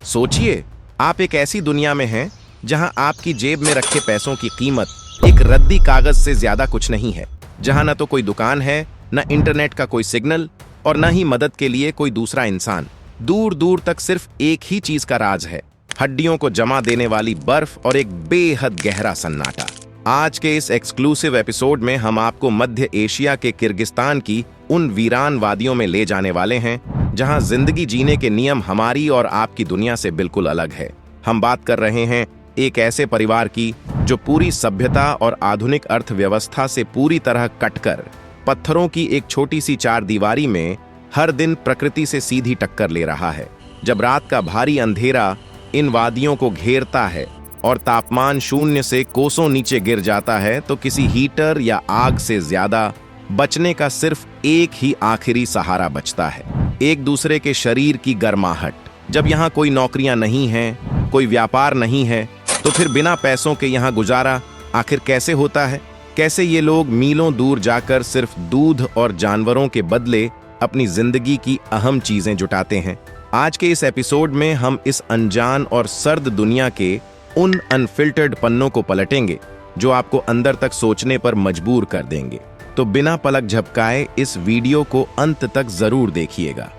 सोचिए, आप एक ऐसी दुनिया में हैं जहां आपकी जेब में रखे पैसों की कीमत एक रद्दी कागज से ज्यादा कुछ नहीं है, जहां न तो कोई दुकान है, न इंटरनेट का कोई सिग्नल और न ही मदद के लिए कोई दूसरा इंसान। दूर दूर तक सिर्फ एक ही चीज का राज है, हड्डियों को जमा देने वाली बर्फ और एक बेहद गहरा सन्नाटा। आज के इस एक्सक्लूसिव एपिसोड में हम आपको मध्य एशिया के किर्गिस्तान की उन वीरान वादियों में ले जाने वाले हैं जहां जिंदगी जीने के नियम हमारी और आपकी दुनिया से बिल्कुल अलग है। हम बात कर रहे हैं एक ऐसे परिवार की जो पूरी सभ्यता और आधुनिक अर्थव्यवस्था से पूरी तरह कटकर पत्थरों की एक छोटी सी चारदीवारी में हर दिन प्रकृति से सीधी टक्कर ले रहा है। जब रात का भारी अंधेरा इन वादियों को घेरता है और तापमान शून्य से कोसों नीचे गिर जाता है, तो किसी हीटर या आग से ज्यादा बचने का सिर्फ एक ही आखिरी सहारा बचता है, एक दूसरे के शरीर की गर्माहट। जब यहाँ कोई नौकरियां नहीं हैं, कोई व्यापार नहीं है, तो फिर बिना पैसों के यहाँ गुजारा आखिर कैसे होता है? कैसे ये लोग मीलों दूर जाकर सिर्फ दूध और जानवरों के बदले अपनी जिंदगी की अहम चीजें जुटाते हैं? आज के इस एपिसोड में हम इस अनजान और सर्द दुनिया के उन अनफिल्टर्ड पन्नों को पलटेंगे जो आपको अंदर तक सोचने पर मजबूर कर देंगे। तो बिना पलक झपकाए इस वीडियो को अंत तक जरूर देखिएगा।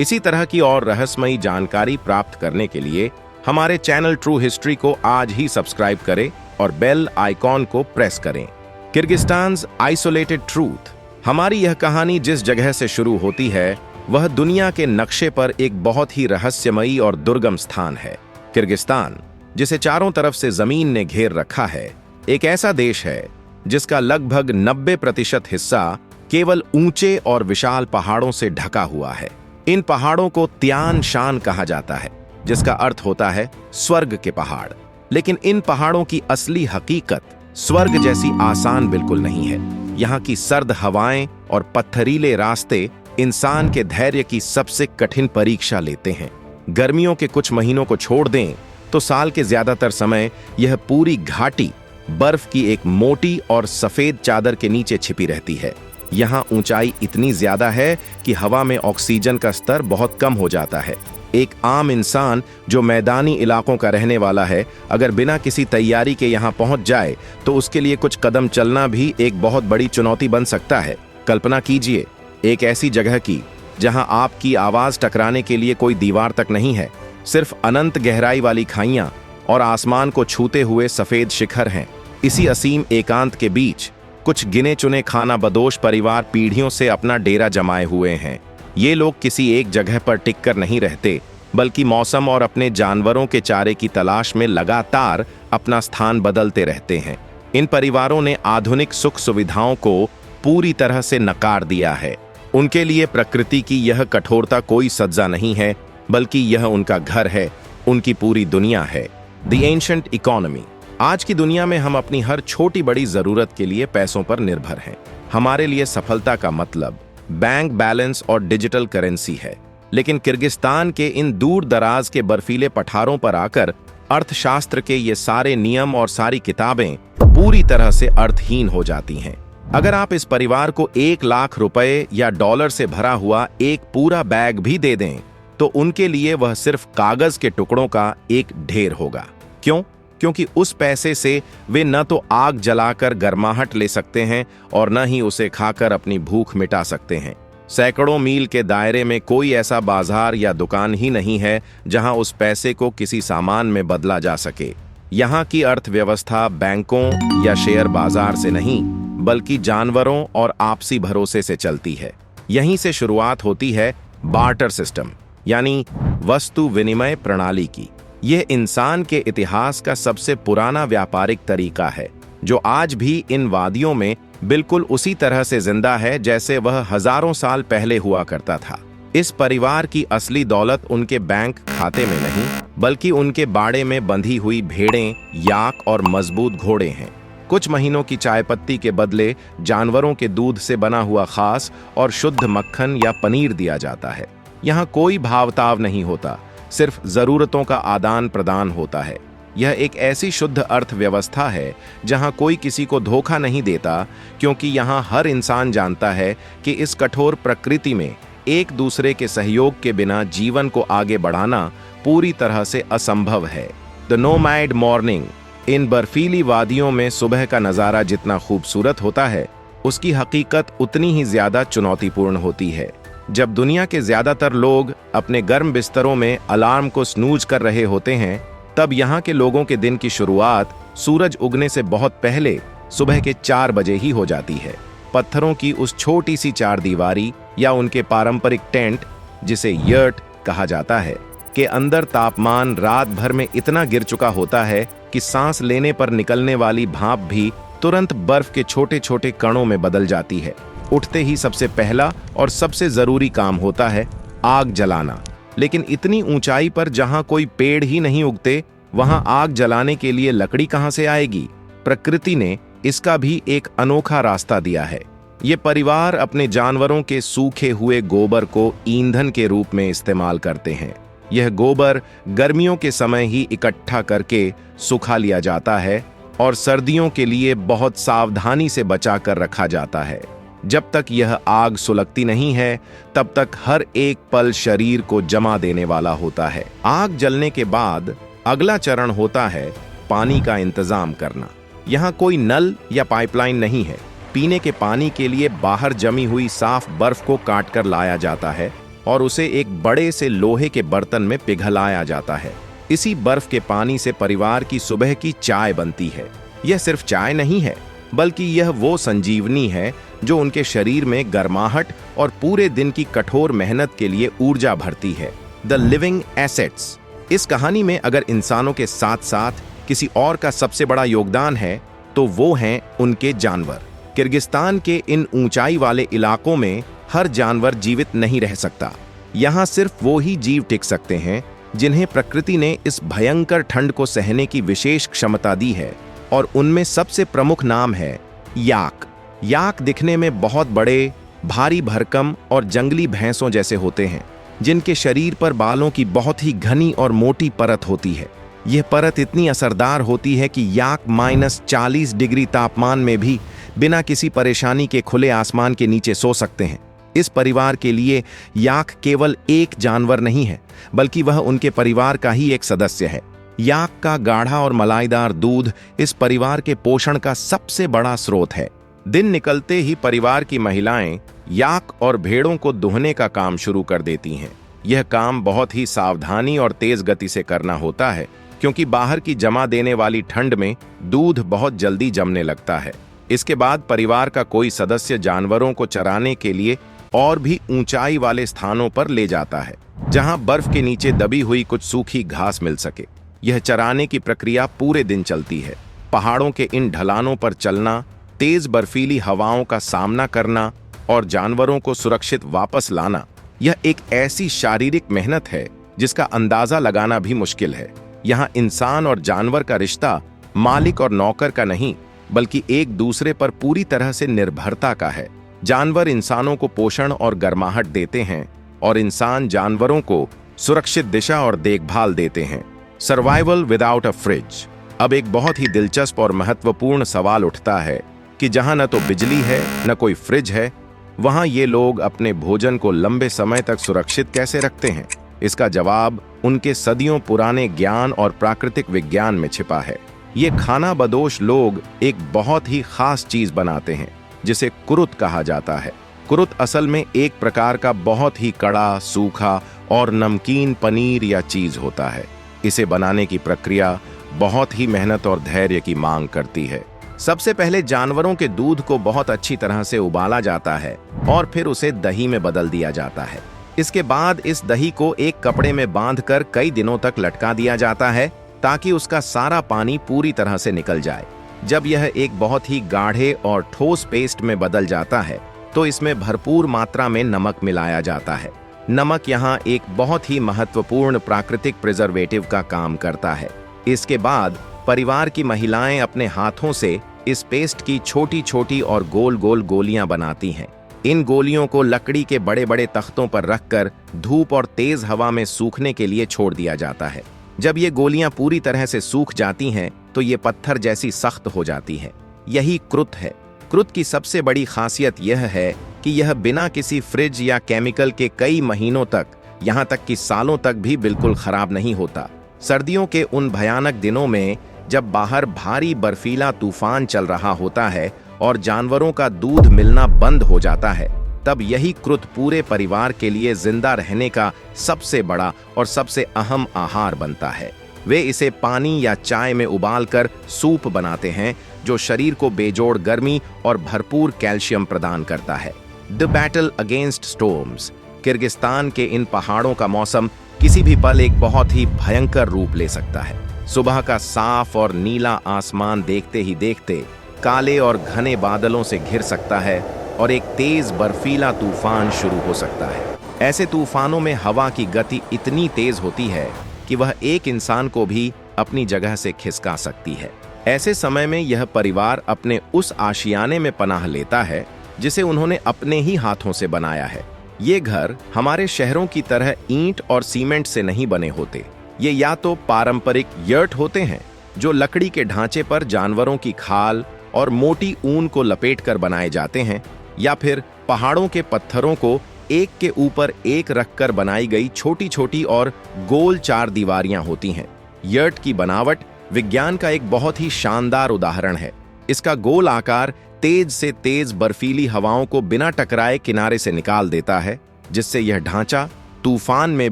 इसी तरह की और रहस्यमयी जानकारी प्राप्त करने के लिए हमारे चैनल ट्रू हिस्ट्री को आज ही सब्सक्राइब करें और बेल आइकॉन को प्रेस करें। किर्गिस्तान्स आइसोलेटेड ट्रूथ। हमारी यह कहानी जिस जगह से शुरू होती है वह दुनिया के नक्शे पर एक बहुत ही रहस्यमयी और दुर्गम स्थान है। किर्गिस्तान, जिसे चारों तरफ से जमीन ने घेर रखा है, एक ऐसा देश है जिसका लगभग 90% हिस्सा केवल ऊंचे और विशाल पहाड़ों से ढका हुआ है। इन पहाड़ों को त्यान शान कहा जाता है, जिसका अर्थ होता है स्वर्ग के पहाड़। लेकिन इन पहाड़ों की असली हकीकत स्वर्ग जैसी आसान बिल्कुल नहीं है। यहाँ की सर्द हवाएं और पत्थरीले रास्ते इंसान के धैर्य की सबसे कठिन परीक्षा लेते हैं। गर्मियों के कुछ महीनों को छोड़ दें तो साल के ज्यादातर समय यह पूरी घाटी बर्फ की एक मोटी और सफेद चादर के नीचे छिपी रहती है। यहाँ ऊंचाई इतनी ज्यादा है कि हवा में ऑक्सीजन का स्तर बहुत कम हो जाता है। एक आम इंसान जो मैदानी इलाकों का रहने वाला है, अगर बिना किसी तैयारी के यहाँ पहुंच जाए तो उसके लिए कुछ कदम चलना भी एक बहुत बड़ी चुनौती बन सकता है। कल्पना कीजिए एक ऐसी जगह की जहां आपकी आवाज टकराने के लिए कोई दीवार तक नहीं है, सिर्फ अनंत गहराई वाली खाइयां और आसमान को छूते हुए सफेद शिखर हैं। इसी असीम एकांत के बीच कुछ गिने चुने खाना बदोश परिवार पीढ़ियों से अपना डेरा जमाए हुए हैं। ये लोग किसी एक जगह पर टिककर नहीं रहते, बल्कि मौसम और अपने जानवरों के चारे की तलाश में लगातार अपना स्थान बदलते रहते हैं। इन परिवारों ने आधुनिक सुख सुविधाओं को पूरी तरह से नकार दिया है। उनके लिए प्रकृति की यह कठोरता कोई सज्जा नहीं है, बल्कि यह उनका घर है, उनकी पूरी दुनिया है। The ancient economy. आज की दुनिया में हम अपनी हर छोटी बड़ी जरूरत के लिए पैसों पर निर्भर हैं। हमारे लिए सफलता का मतलब बैंक बैलेंस और डिजिटल करेंसी है। लेकिन किर्गिस्तान के इन दूर दराज के बर्फीले पठारों पर आकर अर्थशास्त्र के ये सारे नियम और सारी किताबें पूरी तरह से अर्थहीन हो जाती हैं। अगर आप इस परिवार को 1 लाख रुपए या डॉलर से भरा हुआ एक पूरा बैग भी दे दें तो उनके लिए वह सिर्फ कागज के टुकड़ों का एक ढेर होगा। क्यों? क्योंकि उस पैसे से वे न तो आग जलाकर गर्माहट ले सकते हैं और न ही उसे खाकर अपनी भूख मिटा सकते हैं। सैकड़ों मील के दायरे में कोई ऐसा बाजार या दुकान ही नहीं है जहां उस पैसे को किसी सामान में बदला जा सके। यहाँ की अर्थव्यवस्था बैंकों या शेयर बाजार से नहीं, बल्कि जानवरों और आपसी भरोसे से चलती है। यहीं से शुरुआत होती है बार्टर सिस्टम, यानी वस्तु विनिमय प्रणाली की। यह इंसान के इतिहास का सबसे पुराना व्यापारिक तरीका है, जो आज भी इन वादियों में बिल्कुल उसी तरह से जिंदा है जैसे वह हजारों साल पहले हुआ करता था। इस परिवार की असली दौलत उनके बैंक खाते में नहीं, बल्कि उनके बाड़े में बंधी हुई भेड़ें, याक और मजबूत घोड़े हैं। कुछ महीनों की चाय पत्ती के बदले जानवरों के दूध से बना हुआ खास और शुद्ध मक्खन या पनीर दिया जाता है। यहाँ कोई भावताव नहीं होता, सिर्फ जरूरतों का आदान प्रदान होता है। यह एक ऐसी शुद्ध अर्थव्यवस्था है जहां कोई किसी को धोखा नहीं देता, क्योंकि यहां हर इंसान जानता है कि इस कठोर प्रकृति में एक दूसरे के सहयोग के बिना जीवन को आगे बढ़ाना पूरी तरह से असंभव है। The nomad morning. इन बर्फीली वादियों में सुबह का नज़ारा जितना खूबसूरत होता है, उसकी हकीकत उतनी ही ज्यादा चुनौतीपूर्ण होती है। जब दुनिया के ज्यादातर लोग अपने गर्म बिस्तरों में अलार्म को स्नूज कर रहे होते हैं, तब यहाँ के लोगों के दिन की शुरुआत सूरज उगने से बहुत पहले सुबह के 4 बजे ही हो जाती है। पत्थरों की उस छोटी सी चारदीवारी या उनके पारंपरिक टेंट, जिसे यर्ट कहा जाता है, के अंदर तापमान रात भर में इतना गिर चुका होता है कि सांस लेने पर निकलने वाली भाप भी तुरंत बर्फ के छोटे छोटे कणों में बदल जाती है। उठते ही सबसे पहला और सबसे जरूरी काम होता है आग जलाना। लेकिन इतनी ऊंचाई पर जहां कोई पेड़ ही नहीं उगते, वहां आग जलाने के लिए लकड़ी कहां से आएगी? प्रकृति ने इसका भी एक अनोखा रास्ता दिया है। ये परिवार अपने जानवरों के सूखे हुए गोबर को ईंधन के रूप में इस्तेमाल करते हैं। यह गोबर गर्मियों के समय ही इकट्ठा करके सुखा लिया जाता है और सर्दियों के लिए बहुत सावधानी से बचा कर रखा जाता है। जब तक यह आग सुलगती नहीं है, तब तक हर एक पल शरीर को जमा देने वाला होता है। आग जलने के बाद अगला चरण होता है पानी का इंतजाम करना। यहाँ कोई नल या पाइपलाइन नहीं है। पीने के पानी के लिए बाहर जमी हुई साफ बर्फ को काट कर लाया जाता है और उसे एक बड़े से लोहे के बर्तन में पिघलाया जाता है। इसी बर्फ के पानी से परिवार की सुबह की चाय बनती है। यह सिर्फ चाय नहीं है, बल्कि यह वो संजीवनी है जो उनके शरीर में गर्माहट और पूरे दिन की कठोर मेहनत के लिए ऊर्जा भरती है। The living assets. इस कहानी में अगर इंसानों के साथ साथ किसी और का सबसे बड़ा योगदान है, तो वो हैं उनके जानवर। किर्गिस्तान के इन ऊंचाई वाले इलाकों में हर जानवर जीवित नहीं रह सकता। यहाँ सिर्फ वो ही जीव टिक सकते हैं जिन्हें प्रकृति ने इस भयंकर ठंड को सहने की विशेष क्षमता दी है, और उनमें सबसे प्रमुख नाम है याक। याक दिखने में बहुत बड़े, भारी भरकम और जंगली भैंसों जैसे होते हैं, जिनके शरीर पर बालों की बहुत ही घनी और मोटी परत होती है। यह परत इतनी असरदार होती है कि याक -40 डिग्री तापमान में भी बिना किसी परेशानी के खुले आसमान के नीचे सो सकते हैं। इस परिवार के लिए याक केवल एक जानवर नहीं है, बल्कि वह उनके परिवार का ही एक सदस्य है। याक का गाढ़ा और मलाईदार दूध इस परिवार के पोषण का सबसे बड़ा स्रोत है। दिन निकलते ही परिवार की महिलाएं याक और भेड़ों को दुहने का काम शुरू कर देती हैं। यह काम बहुत ही सावधानी और तेज गति से करना होता है, क्योंकि बाहर की जमा देने वाली ठंड में दूध बहुत जल्दी जमने लगता है। इसके बाद परिवार का कोई सदस्य जानवरों को चराने के लिए और भी ऊंचाई वाले स्थानों पर ले जाता है, जहां बर्फ के नीचे दबी हुई कुछ सूखी घास मिल सके। यह चराने की प्रक्रिया पूरे दिन चलती है। पहाड़ों के इन ढलानों पर चलना, तेज बर्फीली हवाओं का सामना करना और जानवरों को सुरक्षित वापस लाना, यह एक ऐसी शारीरिक मेहनत है जिसका अंदाजा लगाना भी मुश्किल है। यहाँ इंसान और जानवर का रिश्ता मालिक और नौकर का नहीं, बल्कि एक दूसरे पर पूरी तरह से निर्भरता का है। जानवर इंसानों को पोषण और गर्माहट देते हैं, और इंसान जानवरों को सुरक्षित दिशा और देखभाल देते हैं। Survival without a fridge. अब एक बहुत ही दिलचस्प और महत्वपूर्ण सवाल उठता है कि जहां न तो बिजली है न कोई फ्रिज है, वहां ये लोग अपने भोजन को लंबे समय तक सुरक्षित कैसे रखते हैं? इसका जवाब उनके सदियों पुराने ज्ञान और प्राकृतिक विज्ञान में छिपा है। ये खाना बदोश लोग एक बहुत ही खास चीज बनाते हैं, जिसे कुरुत कहा जाता है। कुरुत असल में एक प्रकार का बहुत ही कड़ा, सूखा और नमकीन पनीर या चीज होता है। इसे बनाने की प्रक्रिया बहुत ही मेहनत और धैर्य की मांग करती है। सबसे पहले जानवरों के दूध को बहुत अच्छी तरह से उबाला जाता है और फिर उसे दही में बदल दिया जाता है। इसके बाद इस दही को एक कपड़े में बांधकर कई दिनों तक लटका दिया जाता है, ताकि उसका सारा पानी पूरी तरह से निकल जाए। जब यह एक बहुत ही गाढ़े और ठोस पेस्ट में बदल जाता है, तो इसमें भरपूर मात्रा में नमक मिलाया जाता है। नमक यहाँ एक बहुत ही महत्वपूर्ण प्राकृतिक प्रिजर्वेटिव का काम करता है। इसके बाद परिवार की महिलाएं अपने हाथों से इस पेस्ट की छोटी छोटी और गोल गोल गोलियां बनाती हैं। इन गोलियों को लकड़ी के बड़े बड़े तख्तों पर रखकर धूप और तेज हवा में सूखने के लिए छोड़ दिया जाता है। जब ये गोलियां पूरी तरह से सूख जाती हैं, तो ये पत्थर जैसी सख्त हो जाती है। यही क्रुत है। क्रुत की सबसे बड़ी खासियत यह है कि यह बिना किसी फ्रिज या केमिकल के कई महीनों तक, यहाँ तक कि सालों तक भी बिल्कुल खराब नहीं होता। सर्दियों के उन भयानक दिनों में जब बाहर भारी बर्फीला तूफान चल रहा होता है और जानवरों का दूध मिलना बंद हो जाता है, तब यही क्रुत पूरे परिवार के लिए जिंदा रहने का सबसे बड़ा और सबसे अहम आहार बनता है। वे इसे पानी या चाय में उबालकर सूप बनाते हैं, जो शरीर को बेजोड़ गर्मी और भरपूर कैल्शियम प्रदान करता है। The battle against storms. Kyrgyzstan के इन पहाड़ों का मौसम किसी भी पल एक बहुत ही भयंकर रूप ले सकता है। सुबह का साफ और नीला आसमान देखते ही देखते काले और घने बादलों से घिर सकता है और एक तेज बर्फीला तूफान शुरू हो सकता है। ऐसे तूफानों में हवा की गति इतनी तेज होती है कि वह एक इंसान को भी अपनी जगह से खिसका सकती है। ऐसे समय में यह परिवार अपने उस आशियाने में पनाह लेता है जिसे उन्होंने अपने ही हाथों से बनाया है। ये घर हमारे शहरों की तरह ईंट और सीमेंट से नहीं बने होते। ये या तो पारंपरिक यर्ट होते हैं जो लकड़ी के ढांचे पर जानवरों की खाल और मोटी ऊन को लपेटकर बनाए जाते हैं, या फिर पहाड़ों के पत्थरों को एक के ऊपर एक रखकर बनाई गई छोटी छोटी और गोल चार दीवारियां होती हैं। यर्ट की बनावट विज्ञान का एक बहुत ही शानदार उदाहरण है। इसका गोल आकार तेज से तेज बर्फीली हवाओं को बिना टकराए किनारे से निकाल देता है, जिससे यह ढांचा तूफान में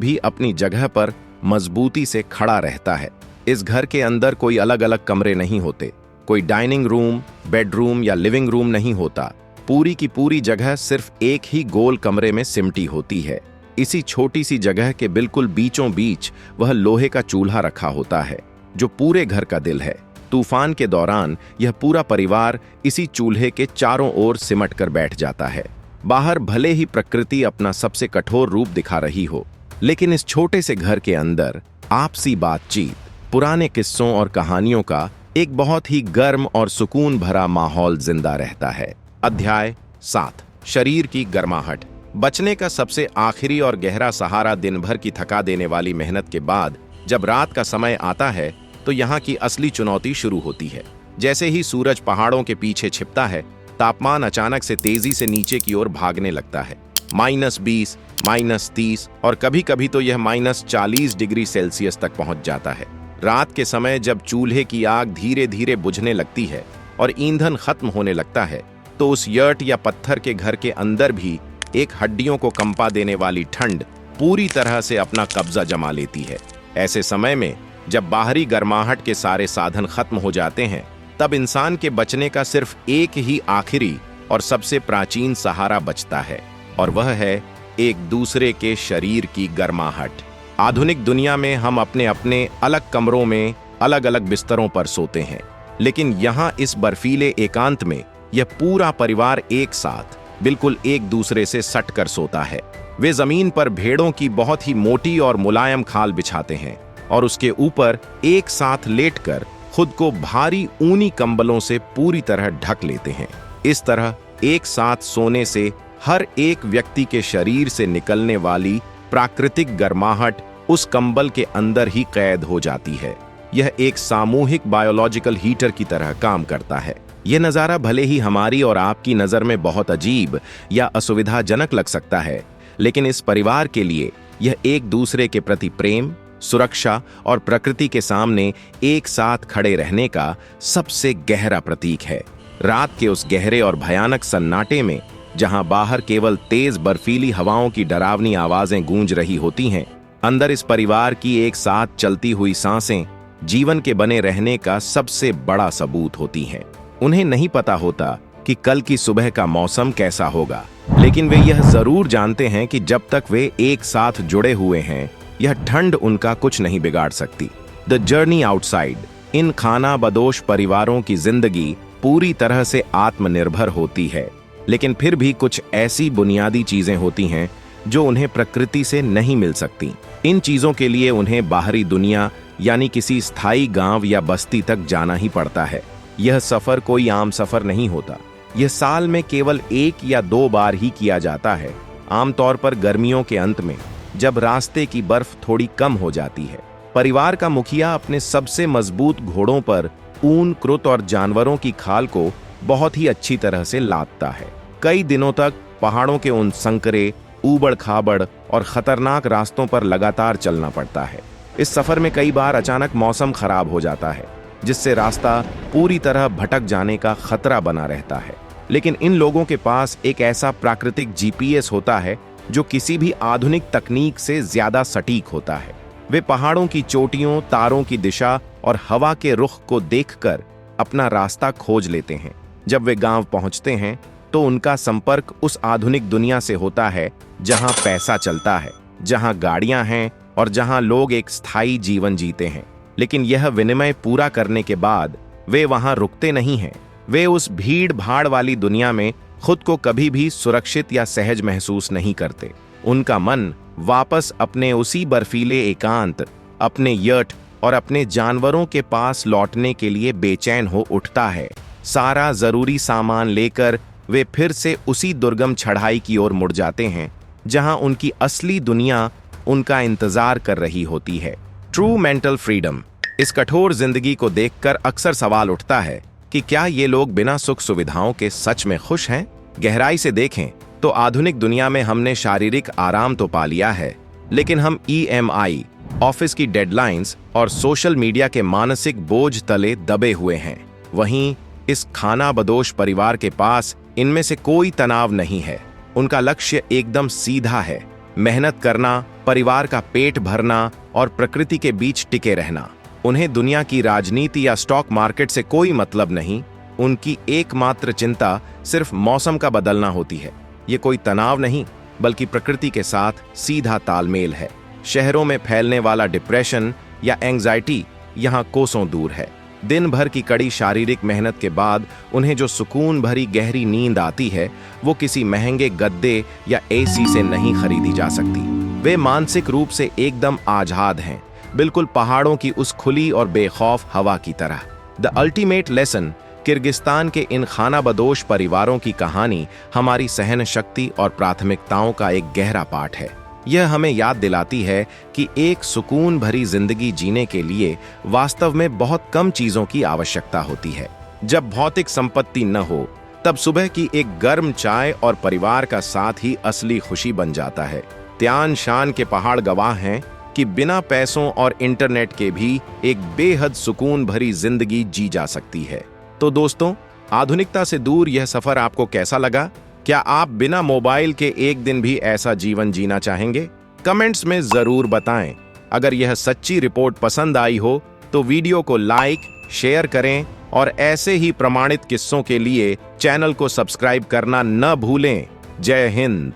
भी अपनी जगह पर मजबूती से खड़ा रहता है। इस घर के अंदर कोई अलग अलग कमरे नहीं होते, कोई डाइनिंग रूम, बेडरूम या लिविंग रूम नहीं होता। पूरी की पूरी जगह सिर्फ एक ही गोल कमरे में सिमटी होती है। इसी छोटी सी जगह के बिल्कुल बीचों बीच वह लोहे का चूल्हा रखा होता है, जो पूरे घर का दिल है। तूफान के दौरान यह पूरा परिवार इसी चूल्हे के चारों ओर सिमट कर बैठ जाता है। बाहर भले ही प्रकृति अपना सबसे कठोर रूप दिखा रही हो, लेकिन इस छोटे से घर के अंदर आपसी बातचीत, पुराने किस्सों और कहानियों का एक बहुत ही गर्म और सुकून भरा माहौल जिंदा रहता है। अध्याय 7। शरीर की गर्माहट। बचने का सबसे आखिरी और गहरा सहारा दिन भर की थका देने वाली मेहनत के बाद जब रात का समय आता है तो यहाँ की असली चुनौती शुरू होती है। जैसे ही सूरज पहाड़ों के पीछे छिपता है, तापमान अचानक से तेजी से नीचे की ओर भागने लगता है। -20, -30 और कभी कभी तो यह -40 डिग्री सेल्सियस तक पहुंच जाता है। रात के समय जब चूल्हे की आग धीरे धीरे बुझने लगती है और ईंधन खत्म होने लगता है, तो उस यर्ट या पत्थर के घर के अंदर भी एक हड्डियों को कंपा देने वाली ठंड पूरी तरह से अपना कब्जा जमा लेती है। ऐसे समय में जब बाहरी गर्माहट के सारे साधन खत्म हो जाते हैं, तब इंसान के बचने का सिर्फ एक ही आखिरी और सबसे प्राचीन सहारा बचता है, और वह है एक दूसरे के शरीर की गर्माहट। आधुनिक दुनिया में हम अपने अपने अलग कमरों में अलग अलग बिस्तरों पर सोते हैं, लेकिन यहाँ इस बर्फीले एकांत में यह पूरा परिवार एक साथ बिल्कुल एक दूसरे से सट कर सोता है। वे जमीन पर भेड़ों की बहुत ही मोटी और मुलायम खाल बिछाते हैं और उसके ऊपर एक साथ लेटकर खुद को भारी ऊनी कंबलों से पूरी तरह ढक लेते हैं। इस तरह एक साथ सोने से हर एक व्यक्ति के शरीर से निकलने वाली प्राकृतिक गर्माहट उस कंबल के अंदर ही कैद हो जाती है। यह एक सामूहिक बायोलॉजिकल हीटर की तरह काम करता है। यह नज़ारा भले ही हमारी और आपकी नज़र में बहुत अजीब या असुविधाजनक लग सकता है, लेकिन इस परिवार के लिए यह एक दूसरे के प्रति प्रेम, सुरक्षा और प्रकृति के सामने एक साथ खड़े रहने का सबसे गहरा प्रतीक है। रात के उस गहरे और भयानक सन्नाटे में, जहां बाहर केवल तेज बर्फीली हवाओं की डरावनी आवाजें गूंज रही होती हैं, अंदर इस परिवार की एक साथ चलती हुई सांसें जीवन के बने रहने का सबसे बड़ा सबूत होती हैं। उन्हें नहीं पता होता कि कल की सुबह का मौसम कैसा होगा, लेकिन वे यह जरूर जानते हैं कि जब तक वे एक साथ जुड़े हुए हैं, यह ठंड उनका कुछ नहीं बिगाड़ सकती। The journey outside. इन खाना बदोश परिवारों की जिंदगी पूरी तरह से आत्मनिर्भर होती है, लेकिन फिर भी कुछ ऐसी बुनियादी चीजें होती हैं जो उन्हें प्रकृति से नहीं मिल सकती। इन चीजों के लिए उन्हें बाहरी दुनिया यानी किसी स्थायी गांव या बस्ती तक जाना ही पड़ता है। यह सफर कोई आम सफर नहीं होता। यह साल में केवल 1 या 2 बार ही किया जाता है, आमतौर पर गर्मियों के अंत में, जब रास्ते की बर्फ थोड़ी कम हो जाती है। परिवार का मुखिया अपने सबसे मजबूत घोड़ों पर ऊन, क्रुत और जानवरों की खाल को बहुत ही अच्छी तरह से लादता है। कई दिनों तक पहाड़ों के उन संकरे, ऊबड़ खाबड़ और खतरनाक रास्तों पर लगातार चलना पड़ता है। इस सफर में कई बार अचानक मौसम खराब हो जाता है, जिससे रास्ता पूरी तरह भटक जाने का खतरा बना रहता है। लेकिन इन लोगों के पास एक ऐसा प्राकृतिक जीपीएस होता है जो किसी भी आधुनिक तकनीक से ज्यादा सटीक होता है। वे पहाड़ों की चोटियों, तारों की दिशा और हवा के रुख को देखकर अपना रास्ता खोज लेते हैं। जब वे गांव पहुंचते हैं तो उनका संपर्क उस आधुनिक दुनिया से होता है जहां पैसा चलता है, जहां गाड़ियां हैं और जहां लोग एक स्थायी जीवन जीते हैं। लेकिन यह विनिमय पूरा करने के बाद वे वहां रुकते नहीं हैं। वे उस भीड़ भाड़ वाली दुनिया में खुद को कभी भी सुरक्षित या सहज महसूस नहीं करते। उनका मन वापस अपने उसी बर्फीले एकांत, अपने यट और अपने जानवरों के पास लौटने के लिए बेचैन हो उठता है। सारा जरूरी सामान लेकर वे फिर से उसी दुर्गम चढ़ाई की ओर मुड़ जाते हैं जहां उनकी असली दुनिया उनका इंतजार कर रही होती है। True mental freedom. इस कठोर जिंदगी को देखकर अक्सर सवाल उठता है कि क्या ये लोग बिना सुख सुविधाओं के सच में खुश हैं? गहराई से देखें तो आधुनिक दुनिया में हमने शारीरिक आराम तो पा लिया है, लेकिन हम ईएमआई, ऑफिस की डेडलाइंस और सोशल मीडिया के मानसिक बोझ तले दबे हुए हैं। वहीं इस खानाबदोश परिवार के पास इनमें से कोई तनाव नहीं है। उनका लक्ष्य एकदम सीधा है, मेहनत करना, परिवार का पेट भरना और प्रकृति के बीच टिके रहना। उन्हें दुनिया की राजनीति या स्टॉक मार्केट से कोई मतलब नहीं। उनकी एकमात्र चिंता सिर्फ मौसम का बदलना होती है। ये कोई तनाव नहीं, बल्कि प्रकृति के साथ सीधा तालमेल है। शहरों में फैलने वाला डिप्रेशन या एंजाइटी यहाँ कोसों दूर है। दिन भर की कड़ी शारीरिक मेहनत के बाद उन्हें जो सुकून भरी गहरी नींद आती है, वो किसी महंगे गद्दे या एसी से नहीं खरीदी जा सकती। वे मानसिक रूप से एकदम आजाद हैं, बिल्कुल पहाड़ों की उस खुली और बेखौफ हवा की तरह। The ultimate lesson. किर्गिस्तान के इन खानाबदोश परिवारों की कहानी हमारी सहन शक्ति और प्राथमिकताओं का एक गहरा पाठ है। यह हमें याद दिलाती है कि एक सुकून भरी जिंदगी जीने के लिए वास्तव में बहुत कम चीजों की आवश्यकता होती है। जब भौतिक संपत्ति न हो, तब सुबह की एक गर्म चाय और परिवार का साथ ही असली खुशी बन जाता है। त्यान शान के पहाड़ गवाह हैं कि बिना पैसों और इंटरनेट के भी एक बेहद सुकून भरी जिंदगी जी जा सकती है। तो दोस्तों, आधुनिकता से दूर यह सफर आपको कैसा लगा? क्या आप बिना मोबाइल के एक दिन भी ऐसा जीवन जीना चाहेंगे? कमेंट्स में जरूर बताएं। अगर यह सच्ची रिपोर्ट पसंद आई हो तो वीडियो को लाइक, शेयर करें और ऐसे ही प्रमाणित किस्सों के लिए चैनल को सब्सक्राइब करना न भूलें। जय हिंद।